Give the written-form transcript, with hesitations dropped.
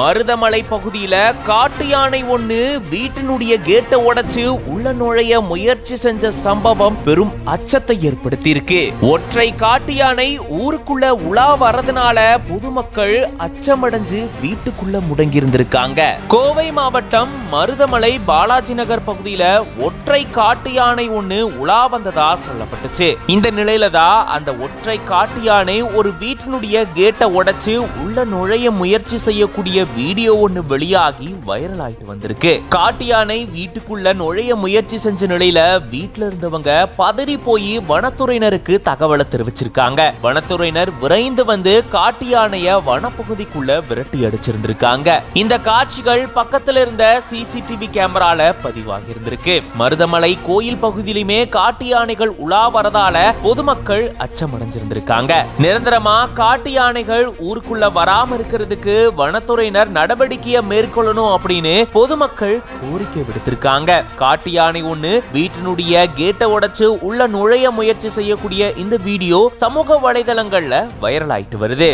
மருதமலை பகுதியில காட்டு யானை ஒண்ணு வீட்டினுடைய கேட்டை உடைச்சு உள்ள நுழைய முயற்சி செஞ்ச சம்பவம் பெரும் அச்சத்தை ஏற்படுத்தி இருக்கு. ஒற்றை காட்டு யானை ஊருக்குள்ள உலா வரதுனால பொதுமக்கள் அச்சமடைஞ்சு வீட்டுக்குள்ள முடங்கி இருந்திருக்காங்க. கோவை மாவட்டம் மருதமலை பாலாஜி நகர் பகுதியில ஒற்றை காட்டு யானை ஒண்ணு உலா வந்ததா சொல்லப்பட்டுச்சு. இந்த நிலையில தான் அந்த ஒற்றை காட்டு யானை ஒரு வீட்டினுடைய கேட்டை உடைச்சு உள்ள நுழைய முயற்சி செய்யக்கூடிய வீடியோ ஒண்ணு வெளியாகி வைரல் ஆயிட்டு வந்திருக்கு. காட்டு யானை வீட்டுக்குள்ள நுழைய முயற்சி செஞ்ச நிலையில வீட்டுல இருந்தவங்க பதறி போய் வனத்துறையினருக்கு தகவலை தெரிவிச்சிருக்காங்க. வனத்துறையினர் விரைந்து வந்து காட்டு யானைய வனப்பகுதிக்குள்ள விரட்டி அடிச்சிருந்திருக்காங்க. இந்த காட்சிகள் பக்கத்துல இருந்த சிசிடிவி கேமரால பதிவாகி இருந்திருக்கு. மருதமலை கோயில் பகுதியிலுமே காட்டு யானைகள் உலா வரதால பொதுமக்கள் அச்சமடைஞ்சிருந்திருக்காங்க. நிரந்தரமா காட்டு யானைகள் ஊருக்குள்ள வராம இருக்கிறதுக்கு வனத்துறையினர் நடவடிக்கையை மேற்கொள்ளணும் அப்படின்னு பொதுமக்கள் கோரிக்கை விடுத்திருக்காங்க. காட்டு யானை ஒண்ணு வீட்டினுடைய கேட்டை உடைச்சு உள்ள நுழைய முயற்சி செய்யக்கூடிய இந்த வீடியோ சமூக வலைதளங்கள்ல வைரல் ஆயிட்டு வருது.